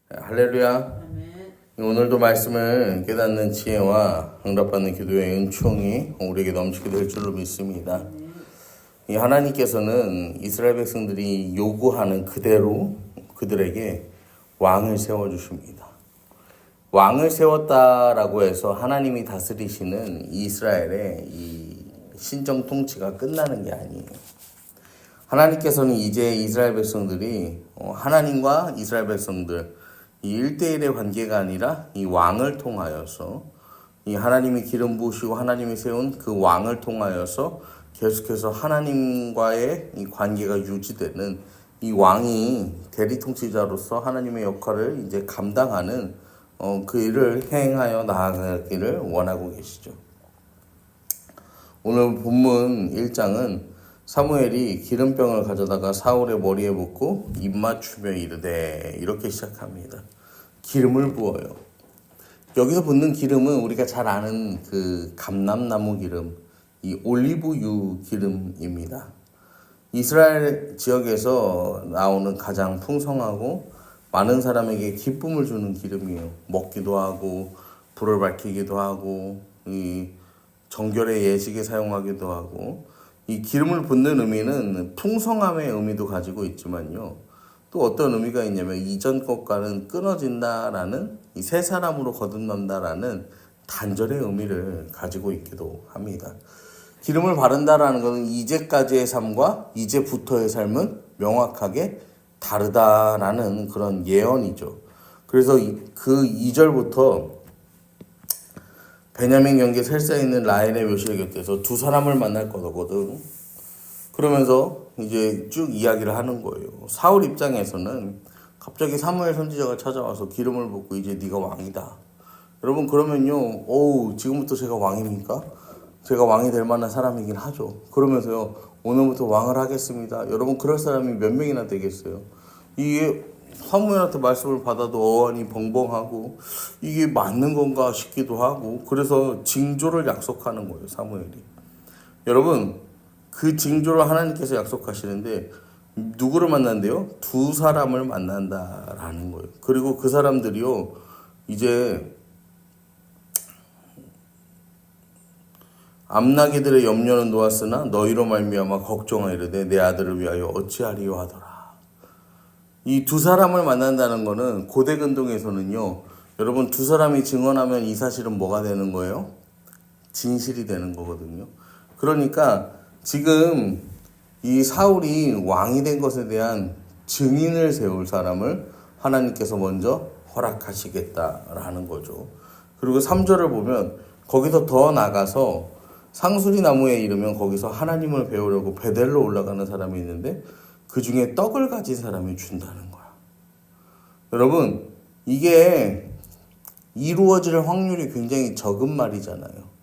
할렐루야. 아멘. 오늘도 말씀을 깨닫는 지혜와 응답받는 기도의 은총이 우리에게 넘치게 될 줄로 믿습니다. 이 하나님께서는 이스라엘 백성들이 요구하는 그대로 그들에게 왕을 세워주십니다. 왕을 세웠다라고 해서 하나님이 다스리시는 이스라엘의 이 신정 통치가 끝나는 게 아니에요. 하나님께서는 이제 이스라엘 백성들이 하나님과 이스라엘 백성들 이 1대1의 관계가 아니라 이 왕을 통하여서 이 하나님이 기름 부으시고 하나님이 세운 그 왕을 통하여서 계속해서 하나님과의 이 관계가 유지되는 이 왕이 대리 통치자로서 하나님의 역할을 이제 감당하는 그 일을 행하여 나아가기를 원하고 계시죠. 오늘 본문 1장은 사무엘이 기름병을 가져다가 사울의 머리에 붓고 입 맞추며 이르되 이렇게 시작합니다. 기름을 부어요. 여기서 붓는 기름은 우리가 잘 아는 그 감람나무 기름, 이 올리브유 기름입니다. 이스라엘 지역에서 나오는 가장 풍성하고 많은 사람에게 기쁨을 주는 기름이에요. 먹기도 하고 불을 밝히기도 하고 이 정결의 예식에 사용하기도 하고 이 기름을 붓는 의미는 풍성함의 의미도 가지고 있지만요. 또 어떤 의미가 있냐면 이전 것과는 끊어진다라는 이 새 사람으로 거듭난다라는 단절의 의미를 가지고 있기도 합니다. 기름을 바른다라는 것은 이제까지의 삶과 이제부터의 삶은 명확하게 다르다라는 그런 예언이죠. 그래서 그 2절부터 베냐민 경계 셀사에 있는 라헬의 묘실 곁에서 두 사람을 만날 거거든. 그러면서 이제 쭉 이야기를 하는 거예요. 사울 입장에서는 갑자기 사무엘 선지자가 찾아와서 기름을 붓고 이제 네가 왕이다. 여러분 그러면요, 지금부터 제가 왕입니까? 제가 왕이 될 만한 사람이긴 하죠. 그러면서요, 오늘부터 왕을 하겠습니다. 여러분 그럴 사람이 몇 명이나 되겠어요? 이게 사무엘한테 말씀을 받아도 어안이 벙벙하고 이게 맞는 건가 싶기도 하고 그래서 징조를 약속하는 거예요, 사무엘이. 여러분 그 징조를 하나님께서 약속하시는데 누구를 만난대요? 두 사람을 만난다라는 거예요. 그리고 그 사람들이요 이제 암나기들의 염려는 놓았으나 너희로 말미암아 걱정하이르되 내 아들을 위하여 어찌하리요 하더라. 이 두 사람을 만난다는 거는 고대 근동에서는요, 여러분 두 사람이 증언하면 이 사실은 뭐가 되는 거예요? 진실이 되는 거거든요. 그러니까 지금 이 사울이 왕이 된 것에 대한 증인을 세울 사람을 하나님께서 먼저 허락하시겠다라는 거죠. 그리고 3절을 보면 거기서 더 나가서 상수리 나무에 이르면 거기서 하나님을 배우려고 베델로 올라가는 사람이 있는데 그 중에 떡을 가진 사람이 준다는 거야. 여러분, 이게 이루어질 확률이 굉장히 적은 말이잖아요.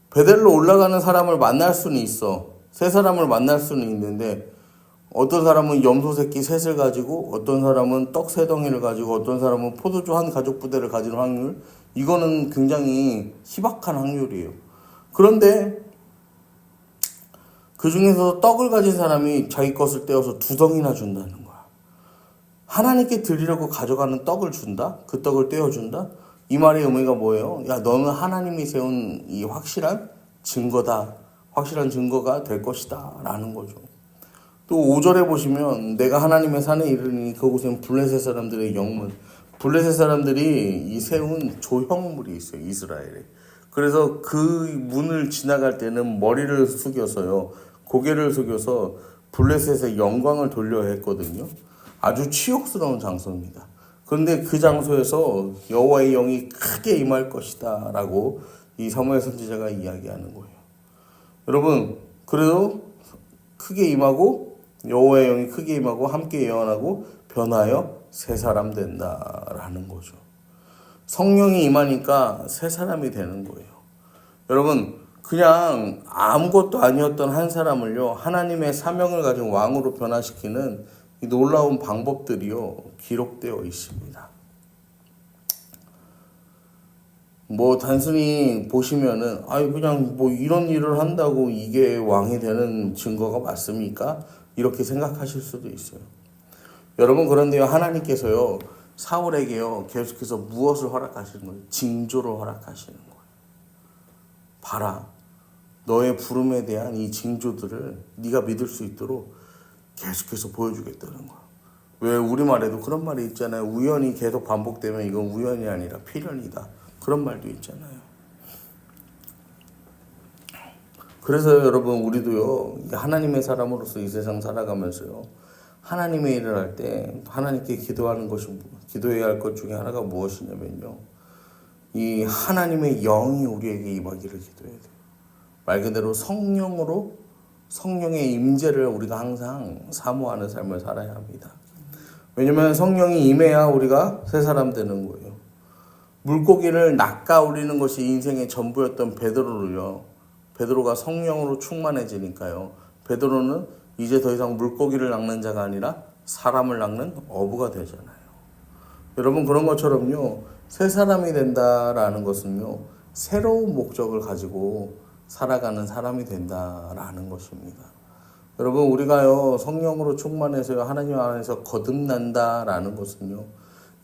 베델로 올라가는 사람을 만날 수는 있어. 세 사람을 만날 수는 있는데 어떤 사람은 염소 새끼 셋을 가지고 어떤 사람은 떡 세 덩이를 가지고 어떤 사람은 포도주 한 가죽 부대를 가진 확률, 이거는 굉장히 희박한 확률이에요. 그런데 그 중에서 떡을 가진 사람이 자기 것을 떼어서 두 덩이나 준다는 거야. 하나님께 드리려고 가져가는 떡을 준다? 그 떡을 떼어준다? 이 말의 의미가 뭐예요? 야, 너는 하나님이 세운 이 확실한 증거다. 확실한 증거가 될 것이다. 라는 거죠. 또 5절에 보시면 내가 하나님의 산에 이르니 그곳엔 블레셋 사람들의 영문, 블레셋 사람들이 이 세운 조형물이 있어요. 이스라엘에. 그래서 그 문을 지나갈 때는 머리를 숙여서요, 고개를 숙여서 블레셋의 영광을 돌려 했거든요. 아주 치욕스러운 장소입니다. 그런데 그 장소에서 여호와의 영이 크게 임할 것이다 라고 이 사무엘 선지자가 이야기하는 거예요. 여러분, 그래도 크게 임하고 여호와의 영이 크게 임하고 함께 예언하고 변하여 새 사람 된다라는 거죠. 성령이 임하니까 새 사람이 되는 거예요. 여러분, 그냥 아무것도 아니었던 한 사람을요, 하나님의 사명을 가진 왕으로 변화시키는 이 놀라운 방법들이요, 기록되어 있습니다. 뭐 단순히 보시면은 그냥 뭐 이런 일을 한다고 이게 왕이 되는 증거가 맞습니까? 이렇게 생각하실 수도 있어요. 여러분, 그런데요, 하나님께서요, 사울에게요, 계속해서 무엇을 허락하시는 거예요? 징조를 허락하시는 거예요. 봐라, 너의 부름에 대한 이 징조들을 네가 믿을 수 있도록 계속해서 보여주겠다는 거야. 왜 우리말에도 그런 말이 있잖아요. 우연이 계속 반복되면 이건 우연이 아니라 필연이다. 그런 말도 있잖아요. 그래서 여러분, 우리도요, 하나님의 사람으로서 이 세상 살아가면서요, 하나님의 일을 할 때 하나님께 기도해야 할 것 중에 하나가 무엇이냐면요, 이 하나님의 영이 우리에게 임하기를 기도해야 돼요. 말 그대로 성령의 임재를 우리가 항상 사모하는 삶을 살아야 합니다. 왜냐면 성령이 임해야 우리가 새 사람 되는 거예요. 물고기를 낚아올리는 것이 인생의 전부였던 베드로가 성령으로 충만해지니까요, 베드로는 이제 더 이상 물고기를 낚는 자가 아니라 사람을 낚는 어부가 되잖아요. 여러분, 그런 것처럼요, 새 사람이 된다라는 것은요, 새로운 목적을 가지고 살아가는 사람이 된다라는 것입니다. 여러분, 우리가요, 성령으로 충만해서요, 하나님 안에서 거듭난다라는 것은요,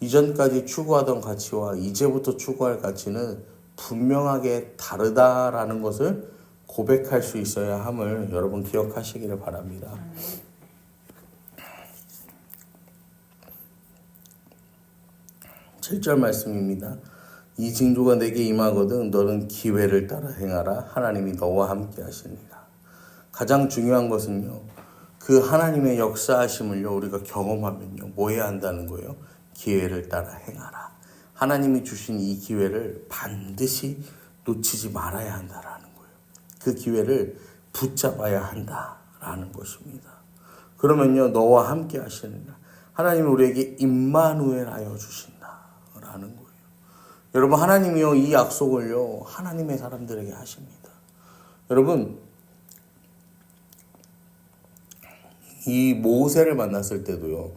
이전까지 추구하던 가치와 이제부터 추구할 가치는 분명하게 다르다라는 것을 고백할 수 있어야 함을 여러분 기억하시기를 바랍니다. 7절 말씀입니다. 이 징조가 내게 임하거든 너는 기회를 따라 행하라. 하나님이 너와 함께 하시니라. 가장 중요한 것은요, 그 하나님의 역사하심을요, 우리가 경험하면요, 뭐 해야 한다는 거예요? 기회를 따라 행하라. 하나님이 주신 이 기회를 반드시 놓치지 말아야 한다라는 거예요. 그 기회를 붙잡아야 한다라는 것입니다. 그러면요, 너와 함께 하시느라 하나님이 우리에게 임마누엘 하여 주신다라는 거예요. 여러분, 하나님이요, 이 약속을요, 하나님의 사람들에게 하십니다. 여러분, 이 모세를 만났을 때도요,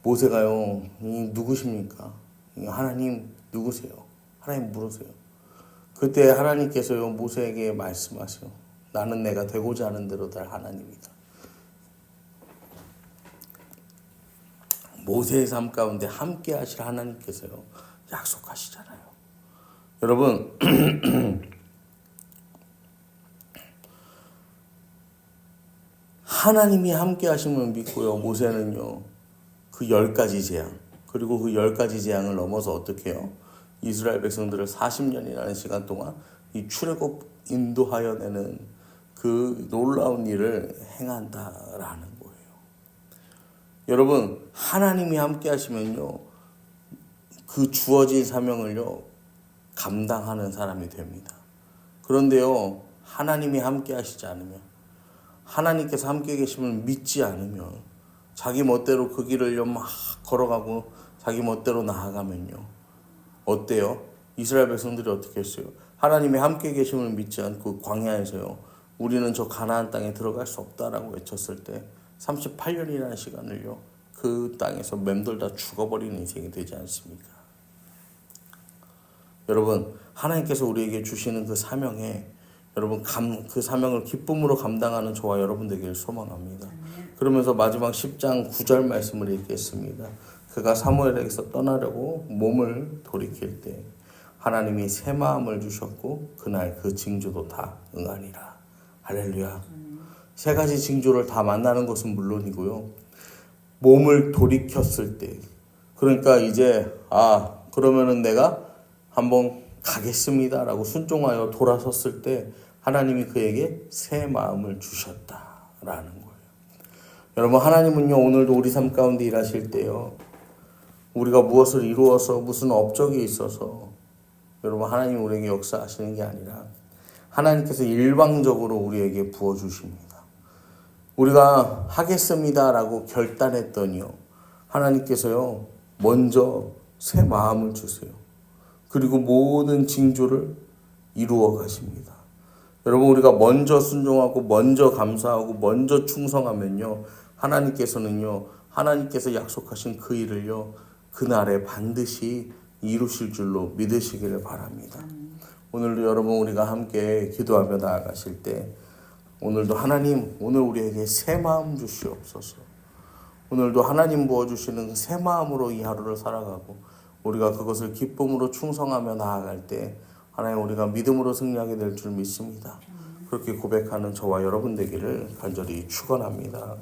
모세가요, 누구십니까? 하나님 누구세요? 하나님 물으세요. 그때 하나님께서요, 모세에게 말씀하세요. 나는 내가 되고자 하는 대로 될 하나님이다. 모세의 삶 가운데 함께 하실 하나님께서요, 약속하시잖아요. 여러분, 하나님이 함께 하심을 믿고요, 모세는요, 그 10가지 재앙, 그리고 그 10가지 재앙을 넘어서 어떻게 해요? 이스라엘 백성들을 40년이라는 시간 동안 이 출애굽 인도하여 내는 그 놀라운 일을 행한다라는 거예요. 여러분, 하나님이 함께 하시면요, 그 주어진 사명을요, 감당하는 사람이 됩니다. 그런데요, 하나님이 함께 하시지 않으면, 하나님께서 함께 계심을 믿지 않으면, 자기 멋대로 그 길을요, 막 걸어가고 자기 멋대로 나아가면요, 어때요? 이스라엘 백성들이 어떻게 했어요? 하나님이 함께 계심을 믿지 않고 광야에서요, 우리는 저 가나안 땅에 들어갈 수 없다라고 외쳤을 때 38년이라는 시간을요, 그 땅에서 맴돌다 죽어버리는 인생이 되지 않습니까? 여러분, 하나님께서 우리에게 주시는 그 사명에 여러분 그 사명을 기쁨으로 감당하는 저와 여러분 되기를 소망합니다. 그러면서 마지막 10장 9절 말씀을 읽겠습니다. 그가 사무엘에게서 떠나려고 몸을 돌이킬 때 하나님이 새 마음을 주셨고 그날 그 징조도 다 응하니라. 할렐루야. 세 가지 징조를 다 만나는 것은 물론이고요, 몸을 돌이켰을 때, 그러니까 이제 그러면은 내가 한번 가겠습니다라고 순종하여 돌아섰을 때 하나님이 그에게 새 마음을 주셨다라는 거예요. 여러분, 하나님은요, 오늘도 우리 삶 가운데 일하실 때요, 우리가 무엇을 이루어서 무슨 업적이 있어서 여러분, 하나님이 우리에게 역사하시는 게 아니라 하나님께서 일방적으로 우리에게 부어주십니다. 우리가 하겠습니다라고 결단했더니요, 하나님께서요, 먼저 새 마음을 주세요. 그리고 모든 징조를 이루어 가십니다. 여러분, 우리가 먼저 순종하고 먼저 감사하고 먼저 충성하면요, 하나님께서 약속하신 그 일을요, 그날에 반드시 이루실 줄로 믿으시기를 바랍니다. 오늘도 여러분, 우리가 함께 기도하며 나아가실 때 오늘도 하나님, 오늘 우리에게 새 마음 주시옵소서. 오늘도 하나님 부어주시는 새 마음으로 이 하루를 살아가고 우리가 그것을 기쁨으로 충성하며 나아갈 때 하나님 우리가 믿음으로 승리하게 될 줄 믿습니다. 그렇게 고백하는 저와 여러분 되기를 간절히 축원합니다.